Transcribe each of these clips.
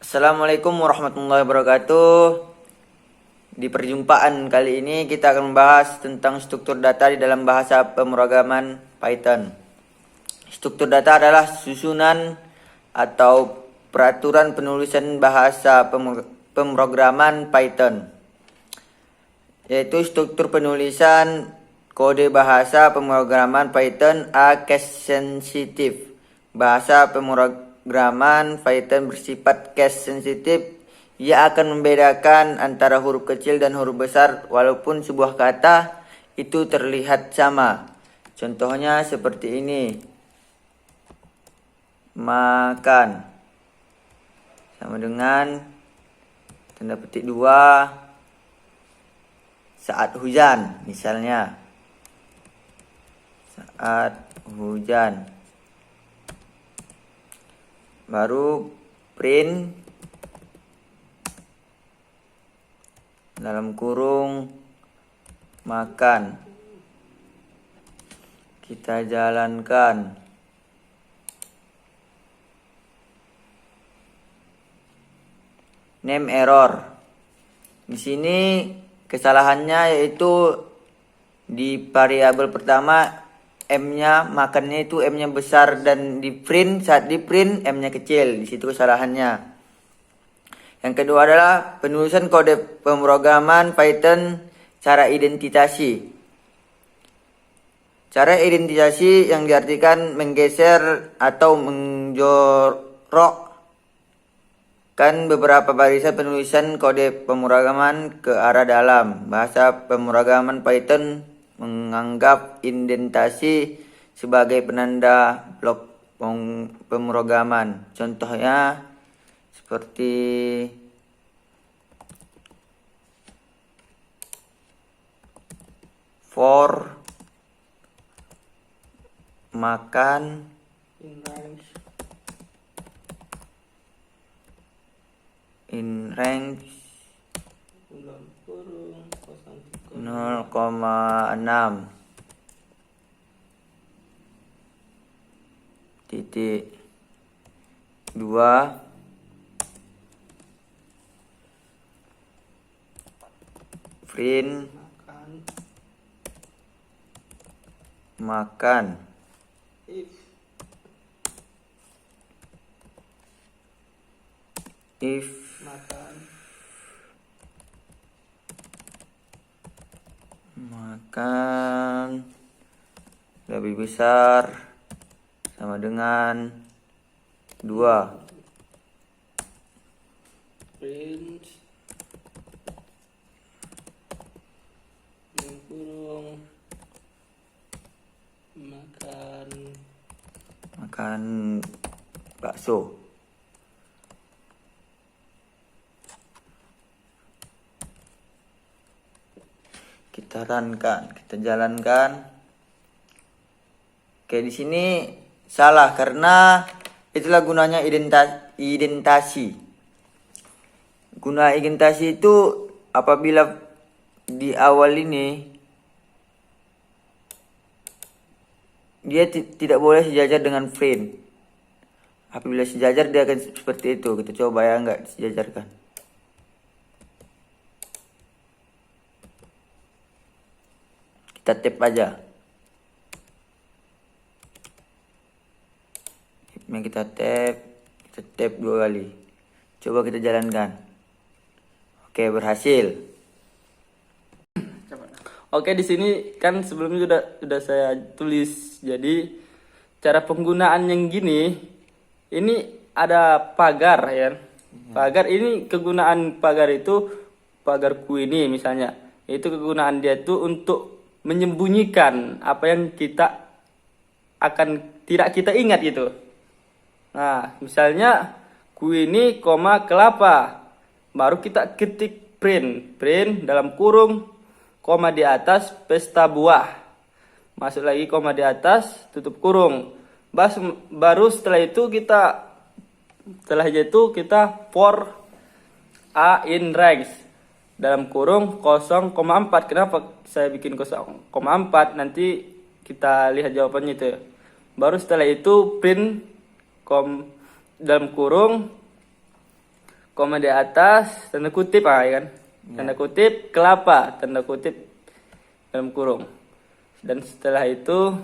Assalamualaikum warahmatullahi wabarakatuh. Di perjumpaan kali ini kita akan membahas tentang struktur data di dalam bahasa pemrograman Python. Struktur data adalah susunan atau peraturan penulisan bahasa pemrograman Python, yaitu struktur penulisan kode bahasa pemrograman Python case sensitive. Bahasa pemrograman Python bersifat case sensitive. Ia akan membedakan antara huruf kecil dan huruf besar walaupun sebuah kata itu terlihat sama. Contohnya seperti ini. Makan sama dengan tanda petik 2 saat hujan, misalnya. Saat hujan. Baru print dalam kurung makan. Kita jalankan. Name error. Di sini kesalahannya yaitu di variabel pertama M-nya, makannya itu M-nya besar, dan di print, saat di print M-nya kecil. Di situ kesalahannya. Yang kedua adalah penulisan kode pemrograman Python cara identitasi. Cara identitasi yang diartikan menggeser atau menjorokkan beberapa barisan penulisan kode pemrograman ke arah dalam. Bahasa pemrograman Python menganggap indentasi sebagai penanda blok pemrograman. Contohnya seperti for makan in range 0,6 titik 2 print makan if makan lebih besar sama dengan 2. Print kurung makan bakso. Kita runkan, kita jalankan. Oke, di sini salah karena itulah gunanya identasi. Guna identasi itu apabila di awal ini dia tidak boleh sejajar dengan print. Apabila sejajar dia akan seperti itu. Kita coba ya, enggak disejajarkan. Kita tap aja. Kita tap 2 kali. Coba kita jalankan. Oke, berhasil. Oke, di sini kan sebelumnya sudah saya tulis. Jadi cara penggunaan yang gini, ini ada pagar ya. Pagar ini, kegunaan pagar itu, pagarku ini misalnya, itu kegunaan dia itu untuk menyembunyikan apa yang kita tidak kita ingat gitu. Nah, misalnya ku ini koma kelapa, baru kita ketik print dalam kurung koma di atas pesta buah, masuk lagi koma di atas tutup kurung. Baru setelah itu kita for a in range dalam kurung 0,4. Kenapa saya bikin 0,4? Nanti kita lihat jawabannya itu. Baru setelah itu print dalam kurung koma di atas, tanda kutip ya kan. Tanda kutip kelapa, tanda kutip dalam kurung. Dan setelah itu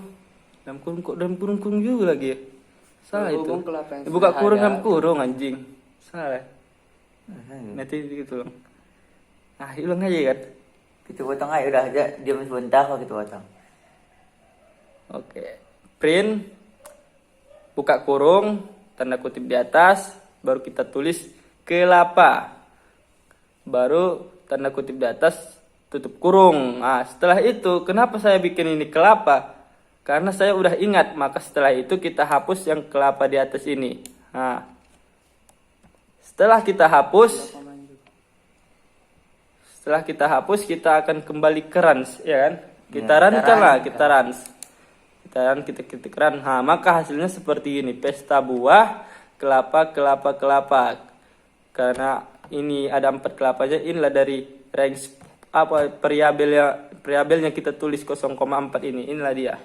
dalam kurung juga lagi ya. Salah itu. Berhubung kelapa yang Buka sudah kurung ada. dalam kurung anjing. Salah. Nanti gitu. Ulang aja kan. Kita potong aja udah aja diam sebentar kok kita potong. Oke. Print, buka kurung, tanda kutip di atas, baru kita tulis kelapa. Baru tanda kutip di atas, tutup kurung. Nah, setelah itu, kenapa saya bikin ini kelapa? Karena saya udah ingat, maka setelah itu kita hapus yang kelapa di atas ini. Nah, setelah kita hapus, kita akan kembali ke runs, ya kan? Kita Ya, runkan lah, kita kita runs. Kita ketik run. Nah, maka hasilnya seperti ini. Pesta buah, kelapa. Karena ini ada 4 kelapanya, inilah dari range apa variabelnya kita tulis 0,4 ini. Inilah dia.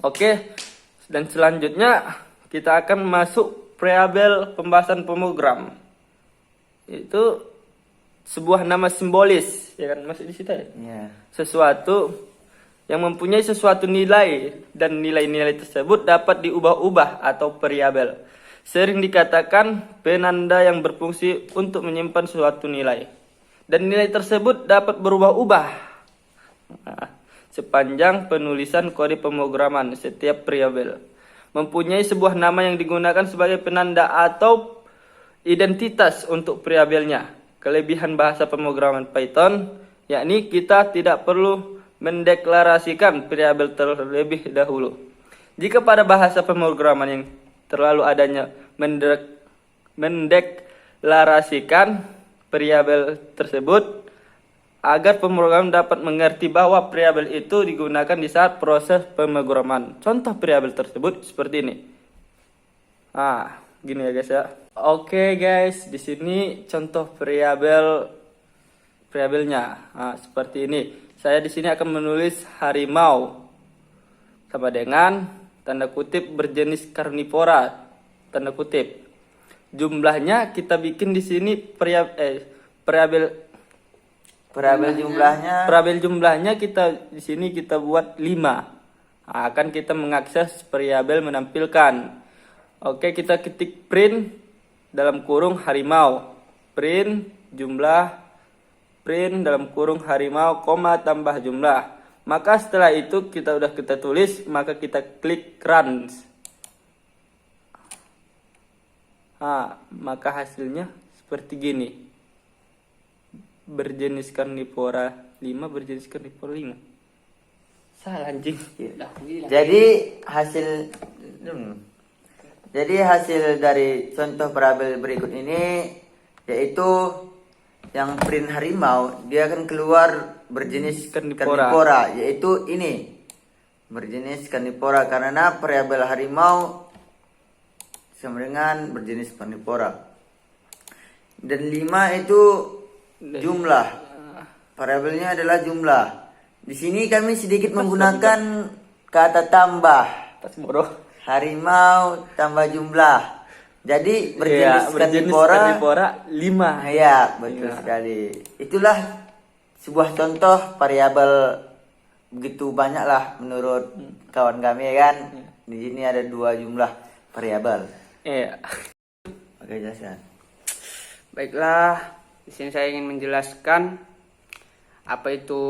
Oke. Dan selanjutnya kita akan masuk variabel pembahasan program. Itu sebuah nama simbolis, ya kan? Masuk di situ ya? Iya. Sesuatu yang mempunyai sesuatu nilai dan nilai-nilai tersebut dapat diubah-ubah atau variabel. Sering dikatakan penanda yang berfungsi untuk menyimpan suatu nilai. Dan nilai tersebut dapat berubah-ubah sepanjang penulisan kode pemrograman setiap variabel. Mempunyai sebuah nama yang digunakan sebagai penanda atau identitas untuk variabelnya. Kelebihan bahasa pemrograman Python, yakni kita tidak perlu mendeklarasikan variabel terlebih dahulu. Jika pada bahasa pemrograman yang terlalu adanya mendeklarasikan variabel tersebut agar pemrogram dapat mengerti bahwa variabel itu digunakan di saat proses pemrograman. Contoh variabel tersebut seperti ini. Gini ya guys ya. Oke guys, di sini contoh variabelnya. Seperti ini. Saya di sini akan menulis harimau sama dengan tanda kutip berjenis karnivora, tanda kutip. Jumlahnya kita bikin di sini variabel jumlahnya kita di sini kita buat 5. Akan kita mengakses variabel menampilkan. Oke, kita ketik print dalam kurung harimau. Print jumlah print dalam kurung harimau, koma tambah jumlah. Maka setelah itu kita tulis, maka kita klik run. Maka hasilnya seperti gini. Berjenis karnivora 5, berjenis karnivora 5. Salah anjing. Jadi hasil dari contoh variabel berikut ini yaitu yang print harimau, dia akan keluar berjenis karnivora, yaitu ini berjenis karnivora karena variabel harimau sama dengan berjenis karnivora. Dan 5 itu jumlah, variabelnya adalah jumlah. Di sini kami sedikit menggunakan kata tambah, harimau tambah jumlah. Jadi berjenis karnivora 5. Ya, betul sekali. Itulah sebuah contoh variabel, begitu banyak lah menurut kawan kami ya kan. Di sini ada 2 jumlah variabel. Iya. Oke, jelaskan. Baiklah, di sini saya ingin menjelaskan apa itu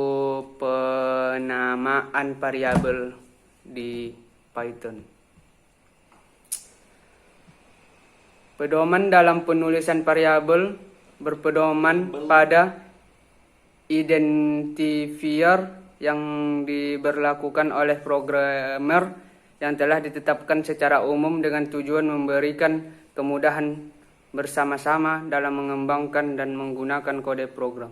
penamaan variabel di Python. Pedoman dalam penulisan variabel berpedoman pada identifier yang diberlakukan oleh programmer yang telah ditetapkan secara umum dengan tujuan memberikan kemudahan bersama-sama dalam mengembangkan dan menggunakan kode program.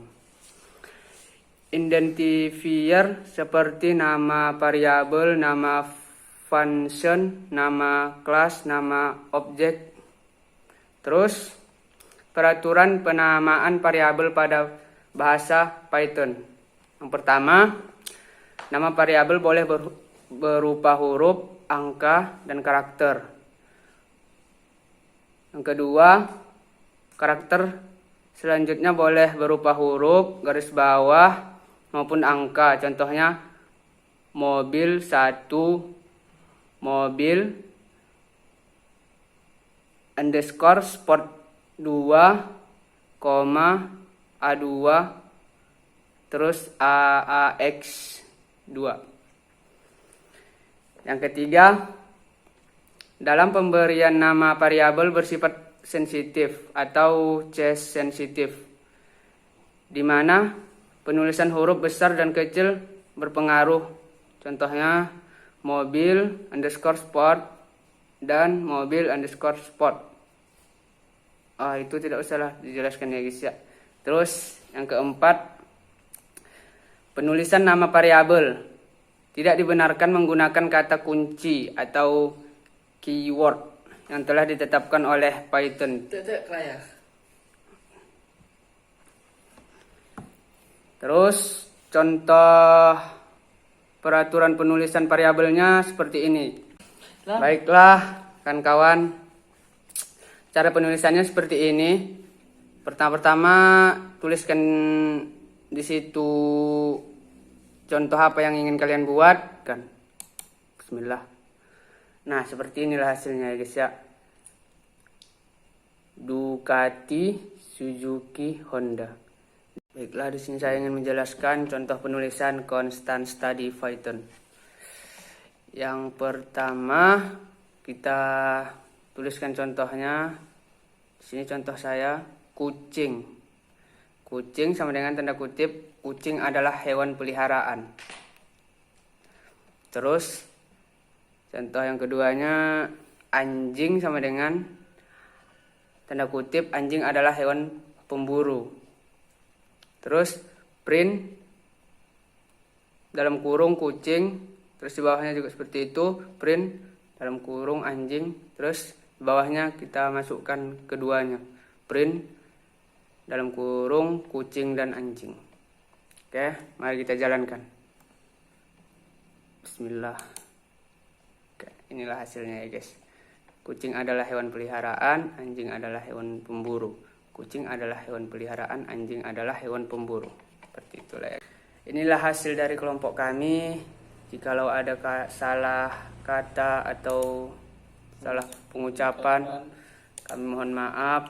Identifier seperti nama variabel, nama function, nama kelas, nama objek. Terus, peraturan penamaan variabel pada bahasa Python. Yang pertama, nama variabel boleh berupa huruf, angka, dan karakter. Yang kedua, Karakter selanjutnya boleh berupa huruf, garis bawah, maupun angka. Contohnya mobil 1, mobil underscore sport 2, A2, terus AAX 2. Yang ketiga, dalam pemberian nama variabel bersifat sensitif atau case sensitif, di mana penulisan huruf besar dan kecil berpengaruh. Contohnya mobil underscore sport dan mobil underscore sport. Itu tidak usahlah dijelaskan ya guys ya. Terus yang keempat, penulisan nama variabel tidak dibenarkan menggunakan kata kunci atau keyword yang telah ditetapkan oleh Python. Terus contoh peraturan penulisan variabelnya seperti ini. Baiklah kawan-kawan, cara penulisannya seperti ini. Pertama-tama tuliskan di situ contoh apa yang ingin kalian buat kan. Bismillah. Nah, seperti inilah hasilnya ya guys ya. Ducati, Suzuki, Honda. Baiklah, di sini saya ingin menjelaskan contoh penulisan constant study Python. Yang pertama, kita tuliskan contohnya. Di sini contoh saya, kucing. Kucing sama dengan tanda kutip, kucing adalah hewan peliharaan. Terus contoh yang keduanya, anjing sama dengan tanda kutip, anjing adalah hewan pemburu. Terus print dalam kurung kucing, terus di bawahnya juga seperti itu, print dalam kurung anjing, terus di bawahnya kita masukkan keduanya, print dalam kurung kucing dan anjing. Oke, mari kita jalankan. Bismillah. Inilah hasilnya ya guys. Kucing adalah hewan peliharaan, anjing adalah hewan pemburu. Kucing adalah hewan peliharaan, anjing adalah hewan pemburu. Seperti itulah ya. Inilah hasil dari kelompok kami. Jikalau ada salah kata atau salah pengucapan, kami mohon maaf.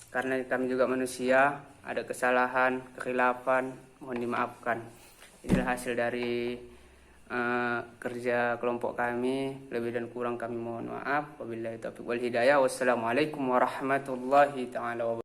Karena kami juga manusia, ada kesalahan, kekhilafan, mohon dimaafkan. Inilah hasil dari kerja kelompok kami. Lebih dan kurang kami mohon maaf. Wabillahi taufiq wal hidayah. Wassalamualaikum warahmatullahi taala wabarakatuh.